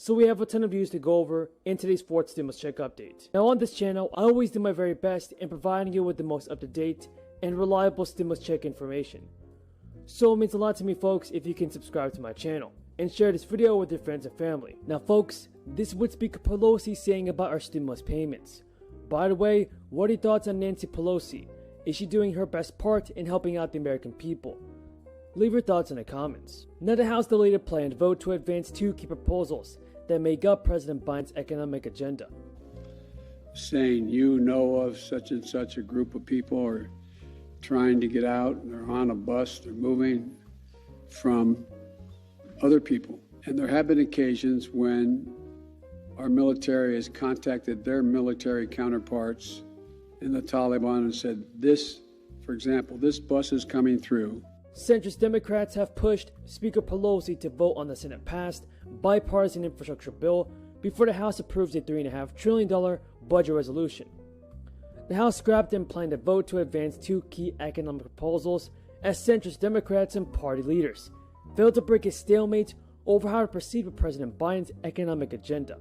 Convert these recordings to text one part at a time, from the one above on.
So we have a ton of news to go over in today's fourth stimulus check update. Now on this channel, I always do my very best in providing you with the most up-to-date and reliable stimulus check information. So it means a lot to me, folks, if you can subscribe to my channel and share this video with your friends and family. Now folks, this is what Speaker Pelosi is saying about our stimulus payments. By the way, what are your thoughts on Nancy Pelosi? Is she doing her best part in helping out the American people? Leave your thoughts in the comments. Now the House delayed a planned vote to advance two key proposals that make up President Biden's economic agenda. Saying you know of such and such a group of people are trying to get out, they're on a bus, they're moving from other people. And there have been occasions when our military has contacted their military counterparts in the Taliban and said, this, for example, this bus is coming through. Centrist Democrats have pushed Speaker Pelosi to vote on the Senate-passed bipartisan infrastructure bill before the House approves a $3.5 trillion budget resolution. The House scrapped and planned a vote to advance two key economic proposals as centrist Democrats and party leaders failed to break a stalemate over how to proceed with President Biden's economic agenda.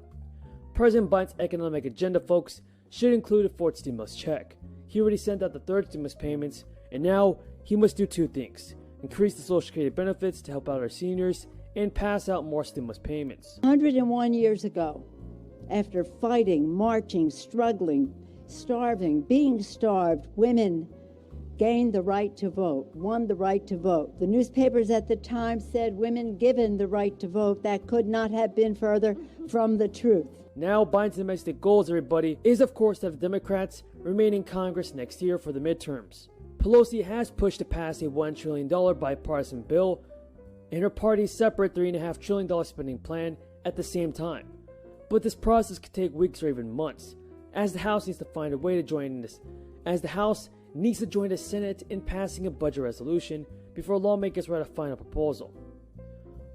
President Biden's economic agenda, folks, should include a fourth stimulus check. He already sent out the third stimulus payments, and now he must do two things: increase the Social Security benefits to help out our seniors, and pass out more stimulus payments. 101 years ago, after fighting, marching, struggling, starving, being starved, women gained the right to vote, won the right to vote. The newspapers at the time said women given the right to vote. That could not have been further from the truth. Now, Biden's domestic goals, everybody, is of course to have Democrats remain in Congress next year for the midterms. Pelosi has pushed to pass a $1 trillion bipartisan bill and her party's separate $3.5 trillion spending plan at the same time. But this process could take weeks or even months, as the House needs to find a way to join this, as the House needs to join the Senate in passing a budget resolution before lawmakers write a final proposal.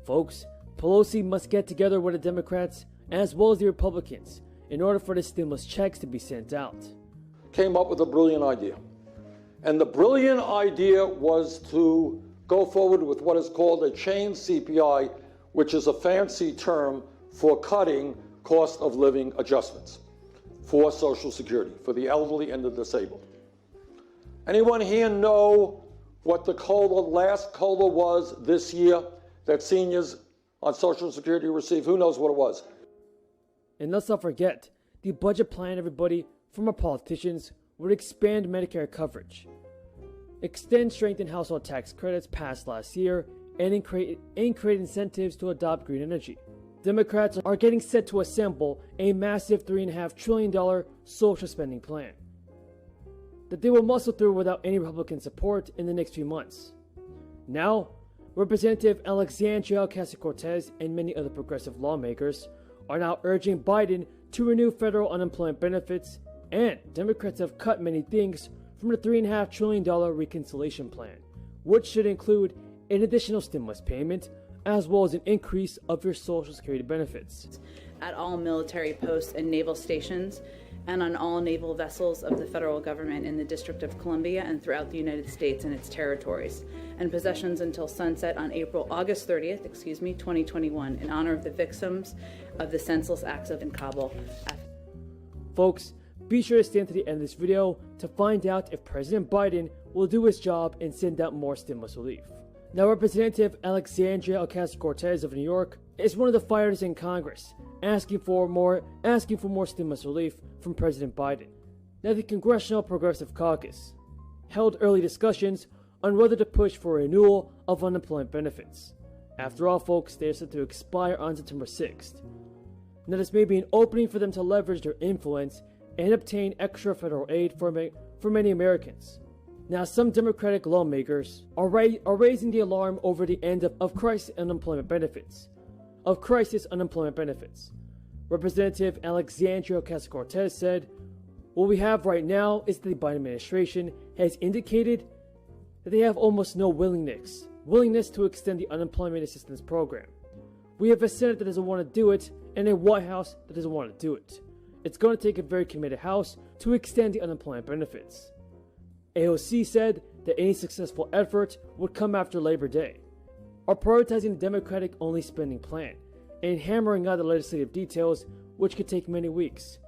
Folks, Pelosi must get together with the Democrats as well as the Republicans in order for the stimulus checks to be sent out. Came up with a brilliant idea. And the brilliant idea was to go forward with what is called a chain CPI, which is a fancy term for cutting cost of living adjustments for Social Security, for the elderly and the disabled. Anyone here know what the last COLA was this year that seniors on Social Security received? Who knows what it was? And let's not forget, the budget plan, everybody, from our politicians would expand Medicare coverage, extend strengthened household tax credits passed last year, and create incentives to adopt green energy. Democrats are getting set to assemble a massive $3.5 trillion social spending plan that they will muscle through without any Republican support in the next few months. Now, Representative Alexandria Ocasio-Cortez and many other progressive lawmakers are now urging Biden to renew federal unemployment benefits, and Democrats have cut many things from the $3.5 trillion reconciliation plan, which should include an additional stimulus payment as well as an increase of your Social Security benefits. At all military posts and naval stations and on all naval vessels of the federal government in the District of Columbia and throughout the United States and its territories, and possessions until sunset on August 30th, 2021, in honor of the victims of the senseless acts in Kabul. Folks, be sure to stay to the end of this video to find out if President Biden will do his job and send out more stimulus relief. Now, Representative Alexandria Ocasio-Cortez of New York is one of the fighters in Congress, asking for more stimulus relief from President Biden. Now, the Congressional Progressive Caucus held early discussions on whether to push for a renewal of unemployment benefits. After all, folks, they are set to expire on September 6th. Now, this may be an opening for them to leverage their influence and obtain extra federal aid for many Americans. Now, some Democratic lawmakers are raising the alarm over the end of crisis unemployment benefits. Representative Alexandria Ocasio-Cortez said, "What we have right now is that the Biden administration has indicated that they have almost no willingness to extend the unemployment assistance program. We have a Senate that doesn't want to do it and a White House that doesn't want to do it. It's going to take a very committed House to extend the unemployment benefits." AOC said that any successful effort would come after Labor Day, are prioritizing the Democratic-only spending plan and hammering out the legislative details, which could take many weeks.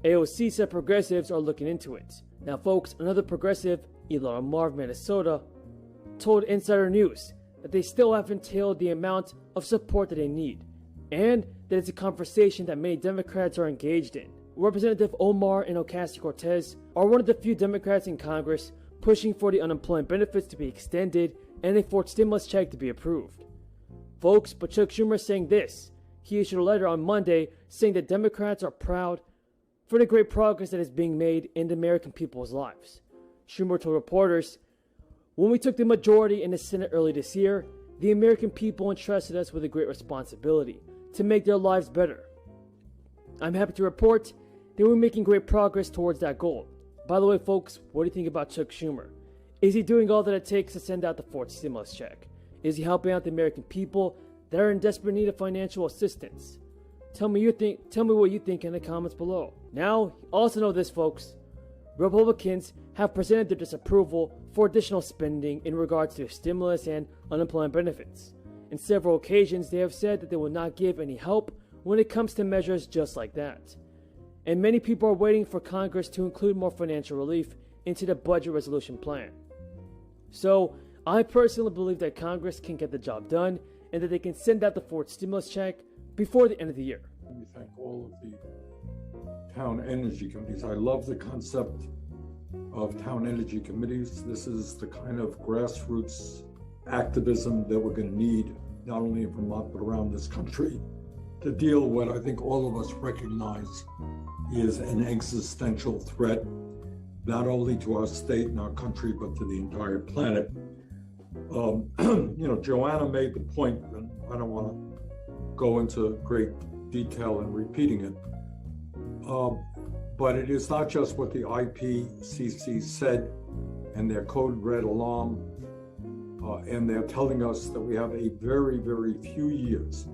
AOC said progressives are looking into it. Now folks, another progressive, Elon Mar of Minnesota, told Insider News that they still haven't tailed the amount of support that they need, and that it's a conversation that many Democrats are engaged in. Representative Omar and Ocasio-Cortez are one of the few Democrats in Congress pushing for the unemployment benefits to be extended and a fourth stimulus check to be approved. Folks, but Chuck Schumer is saying this. He issued a letter on Monday saying that Democrats are proud for the great progress that is being made in the American people's lives. Schumer told reporters, "When we took the majority in the Senate early this year, the American people entrusted us with a great responsibility to make their lives better. I'm happy to report that we're making great progress towards that goal." By the way, folks, what do you think about Chuck Schumer? Is he doing all that it takes to send out the fourth stimulus check? Is he helping out the American people that are in desperate need of financial assistance? Tell me what you think in the comments below. Now, also know this, folks. Republicans have presented their disapproval for additional spending in regards to stimulus and unemployment benefits. On several occasions, they have said that they will not give any help when it comes to measures just like that. And many people are waiting for Congress to include more financial relief into the budget resolution plan. So, I personally believe that Congress can get the job done and that they can send out the fourth stimulus check before the end of the year. Let me thank all of the town energy committees. I love the concept of town energy committees. This is the kind of grassroots activism that we're going to need, not only in Vermont, but around this country, to deal with what I think all of us recognize is an existential threat, not only to our state and our country, but to the entire planet. Joanna made the point, and I don't want to go into great detail in repeating it, but it is not just what the IPCC said and their code red alarm, and they're telling us that we have a very, very few years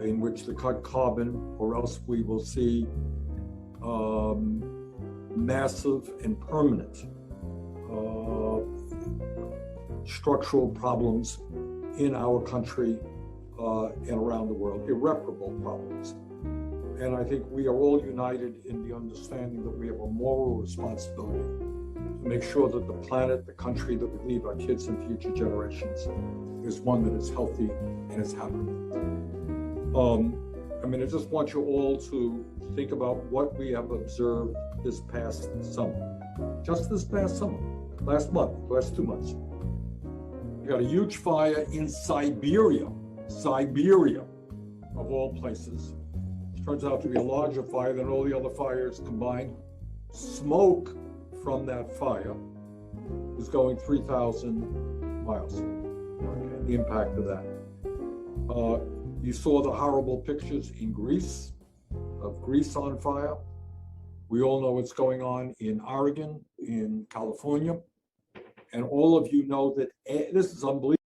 in which to cut carbon, or else we will see massive and permanent structural problems in our country and around the world, irreparable problems. And I think we are all united in the understanding that we have a moral responsibility to make sure that the planet, the country that we leave our kids and future generations is one that is healthy and is happy. I just want you all to think about what we have observed this past summer. Just this past summer, last 2 months. We got a huge fire in Siberia, of all places. It turns out to be a larger fire than all the other fires combined. Smoke from that fire is going 3,000 miles. Okay, the impact of that. You saw the horrible pictures in Greece, of Greece on fire. We all know what's going on in Oregon, in California. And all of you know that this is unbelievable.